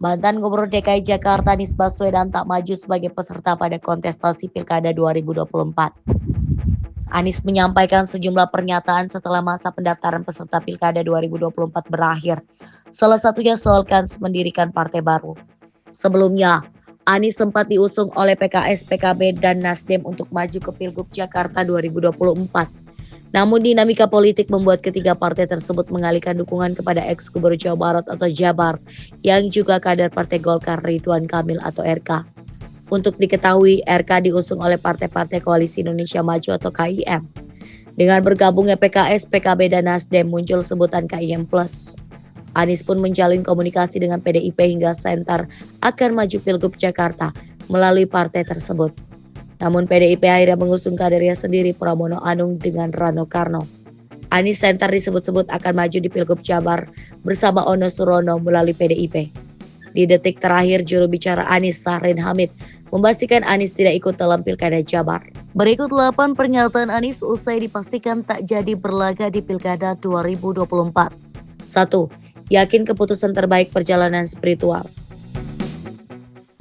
Mantan Gubernur DKI Jakarta Anies Baswedan tak maju sebagai peserta pada kontestasi Pilkada 2024. Anies menyampaikan sejumlah pernyataan setelah masa pendaftaran peserta Pilkada 2024 berakhir. Salah satunya soal kans mendirikan partai baru. Sebelumnya, Anies sempat diusung oleh PKS, PKB, dan Nasdem untuk maju ke Pilgub Jakarta 2024. Namun dinamika politik membuat ketiga partai tersebut mengalihkan dukungan kepada ex-Gubernur Jawa Barat atau Jabar yang juga kader Partai Golkar Ridwan Kamil atau RK. Untuk diketahui, RK diusung oleh partai-partai Koalisi Indonesia Maju atau KIM. Dengan bergabungnya PKS, PKB, dan Nasdem muncul sebutan KIM Plus. Anies pun menjalin komunikasi dengan PDIP hingga sentar akan maju Pilgub Jakarta melalui partai tersebut. Namun PDIP akhirnya mengusung kadernya sendiri Pramono Anung dengan Rano Karno. Anies sentar disebut-sebut akan maju di Pilgub Jabar bersama Ono Surono melalui PDIP. Di detik terakhir, juru bicara Anies, Sahrin Hamid, memastikan Anies tidak ikut dalam Pilkada Jabar. Berikut 8 pernyataan Anies usai dipastikan tak jadi berlaga di Pilkada 2024. 1. Yakin keputusan terbaik perjalanan spiritual.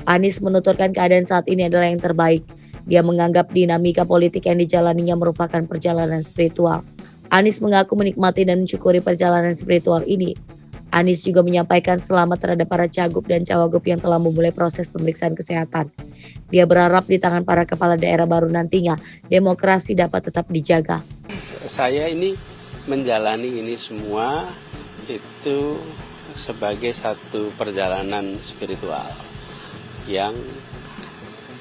Anies menuturkan keadaan saat ini adalah yang terbaik. Dia menganggap dinamika politik yang dijalaninya merupakan perjalanan spiritual. Anies mengaku menikmati dan mensyukuri perjalanan spiritual ini. Anies juga menyampaikan selamat terhadap para cagup dan cawagup yang telah memulai proses pemeriksaan kesehatan. Dia berharap di tangan para kepala daerah baru nantinya, demokrasi dapat tetap dijaga. Saya ini menjalani ini semua itu sebagai satu perjalanan spiritual yang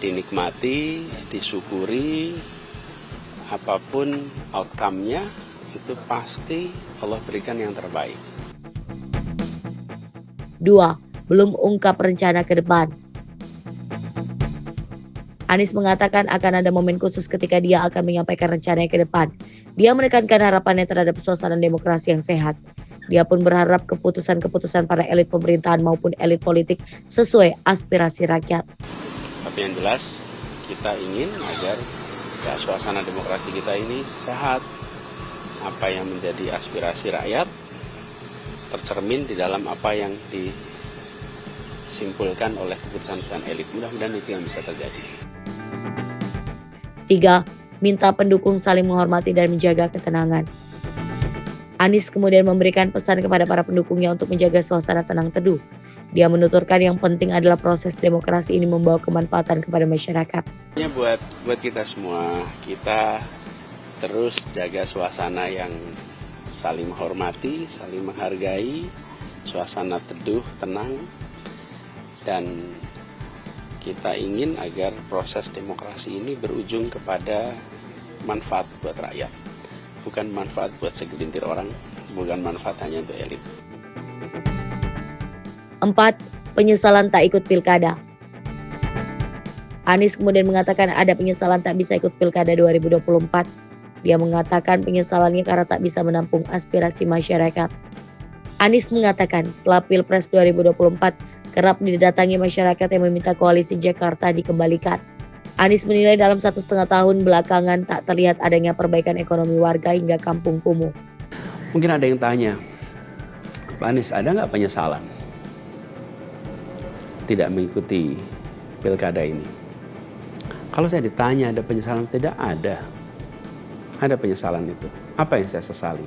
dinikmati, disyukuri, apapun outcome-nya itu pasti Allah berikan yang terbaik. 2. Belum ungkap rencana ke depan. Anies mengatakan akan ada momen khusus ketika dia akan menyampaikan rencananya ke depan. Dia menekankan harapannya terhadap suasana demokrasi yang sehat. Dia pun berharap keputusan-keputusan para elit pemerintahan maupun elit politik sesuai aspirasi rakyat. Tapi yang jelas kita ingin agar suasana demokrasi kita ini sehat. Apa yang menjadi aspirasi rakyat tercermin di dalam apa yang disimpulkan oleh keputusan elit. Mudah-mudahan itu yang bisa terjadi. 3. Minta pendukung saling menghormati dan menjaga ketenangan. Anies kemudian memberikan pesan kepada para pendukungnya untuk menjaga suasana tenang teduh. Dia menuturkan yang penting adalah proses demokrasi ini membawa kemanfaatan kepada masyarakat. Buat kita semua, kita terus jaga suasana yang saling menghormati, saling menghargai, suasana teduh, tenang, dan kita ingin agar proses demokrasi ini berujung kepada manfaat buat rakyat, bukan manfaat buat segelintir orang, bukan manfaat hanya untuk elit. 4. Penyesalan tak ikut pilkada. Anies kemudian mengatakan ada penyesalan tak bisa ikut pilkada 2024. Dia mengatakan penyesalannya karena tak bisa menampung aspirasi masyarakat. Anies mengatakan setelah Pilpres 2024 kerap didatangi masyarakat yang meminta koalisi Jakarta dikembalikan. Anies menilai dalam 1,5 tahun belakangan tak terlihat adanya perbaikan ekonomi warga hingga kampung kumuh. Mungkin ada yang tanya, Pak Anies ada nggak penyesalan tidak mengikuti pilkada ini? Kalau saya ditanya ada penyesalan, tidak ada. Ada penyesalan itu. Apa yang saya sesali?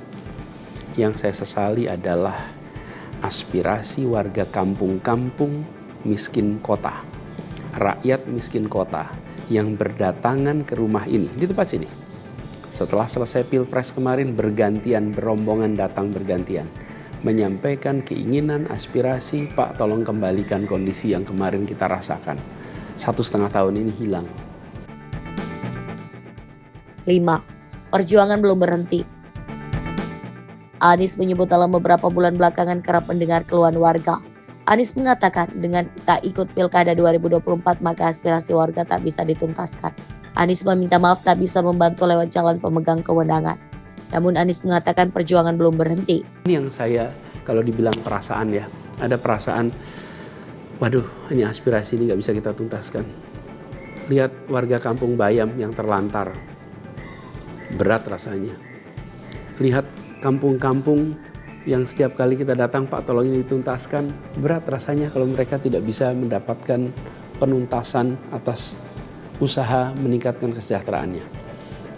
Yang saya sesali adalah aspirasi warga kampung-kampung miskin kota, rakyat miskin kota yang berdatangan ke rumah ini, di tempat sini. Setelah selesai Pilpres kemarin bergantian, berombongan datang bergantian. Menyampaikan keinginan, aspirasi, Pak tolong kembalikan kondisi yang kemarin kita rasakan. 1,5 tahun ini hilang. 5. Perjuangan belum berhenti. Anies menyebut dalam beberapa bulan belakangan kerap mendengar keluhan warga. Anies mengatakan dengan tak ikut Pilkada 2024 maka aspirasi warga tak bisa dituntaskan. Anies meminta maaf tak bisa membantu lewat jalan pemegang kewenangan. Namun Anies mengatakan perjuangan belum berhenti. Ini yang saya kalau dibilang perasaan ya, ada perasaan, waduh ini aspirasi ini gak bisa kita tuntaskan. Lihat warga kampung Bayam yang terlantar. Berat rasanya. Lihat kampung-kampung yang setiap kali kita datang, Pak tolong ini dituntaskan, berat rasanya kalau mereka tidak bisa mendapatkan penuntasan atas usaha meningkatkan kesejahteraannya.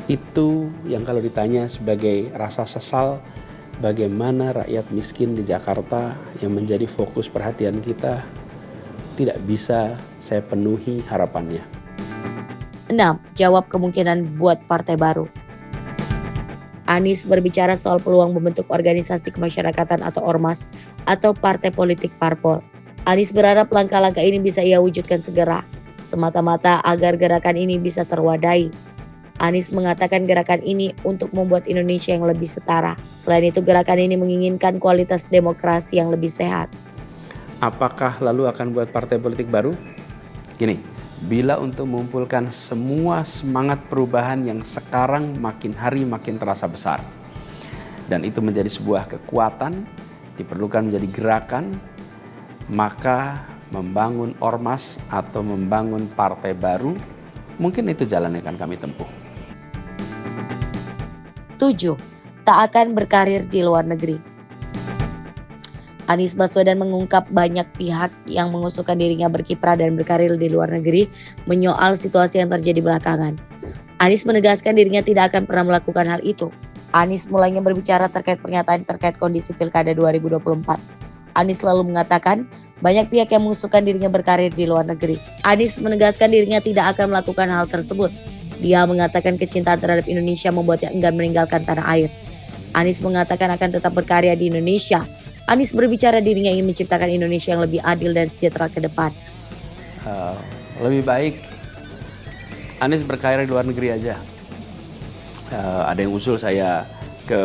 Itu yang kalau ditanya sebagai rasa sesal, bagaimana rakyat miskin di Jakarta yang menjadi fokus perhatian kita tidak bisa saya penuhi harapannya. 6. Jawab kemungkinan buat partai baru. Anies berbicara soal peluang membentuk organisasi kemasyarakatan atau ormas atau partai politik parpol. Anies berharap langkah-langkah ini bisa ia wujudkan segera, semata-mata agar gerakan ini bisa terwadai. Anies mengatakan gerakan ini untuk membuat Indonesia yang lebih setara. Selain itu, gerakan ini menginginkan kualitas demokrasi yang lebih sehat. Apakah lalu akan buat partai politik baru? Gini, bila untuk mengumpulkan semua semangat perubahan yang sekarang makin hari makin terasa besar, dan itu menjadi sebuah kekuatan, diperlukan menjadi gerakan, maka membangun ormas atau membangun partai baru, mungkin itu jalan yang akan kami tempuh. 7. Tak akan berkarir di luar negeri. Anies Baswedan mengungkap banyak pihak yang mengusulkan dirinya berkiprah dan berkarir di luar negeri menyoal situasi yang terjadi belakangan. Anies menegaskan dirinya tidak akan pernah melakukan hal itu. Anies mulainya berbicara terkait pernyataan terkait kondisi Pilkada 2024. Anies selalu mengatakan banyak pihak yang mengusulkan dirinya berkarir di luar negeri. Anies menegaskan dirinya tidak akan melakukan hal tersebut. Dia mengatakan kecintaan terhadap Indonesia membuatnya enggan meninggalkan tanah air. Anies mengatakan akan tetap berkarya di Indonesia. Anies berbicara dirinya ingin menciptakan Indonesia yang lebih adil dan sejahtera ke depan. Lebih baik Anies berkarya di luar negeri aja. Ada yang usul saya ke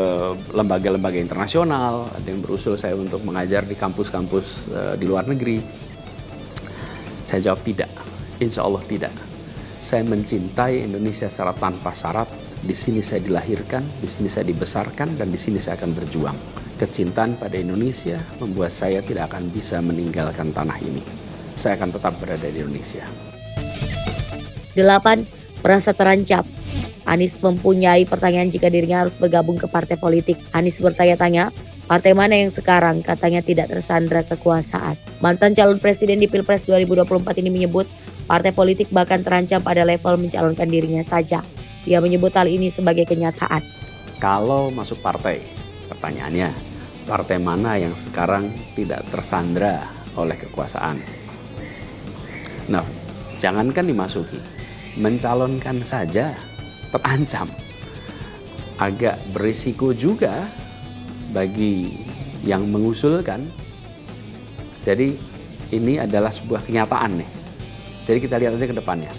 lembaga-lembaga internasional, ada yang berusul saya untuk mengajar di kampus-kampus di luar negeri. Saya jawab tidak, insya Allah tidak. Saya mencintai Indonesia secara tanpa syarat. Di sini saya dilahirkan, di sini saya dibesarkan, dan di sini saya akan berjuang. Kecintaan pada Indonesia membuat saya tidak akan bisa meninggalkan tanah ini. Saya akan tetap berada di Indonesia. 8. Merasa terancam. Anies mempunyai pertanyaan jika dirinya harus bergabung ke partai politik. Anies bertanya-tanya, partai mana yang sekarang katanya tidak tersandra kekuasaan. Mantan calon presiden di Pilpres 2024 ini menyebut partai politik bahkan terancam pada level mencalonkan dirinya saja. Dia menyebut hal ini sebagai kenyataan. Kalau masuk partai, pertanyaannya, partai mana yang sekarang tidak tersandra oleh kekuasaan? Nah, jangankan dimasuki, mencalonkan saja terancam. Agak berisiko juga bagi yang mengusulkan. Jadi ini adalah sebuah kenyataan nih. Jadi kita lihat aja ke depannya.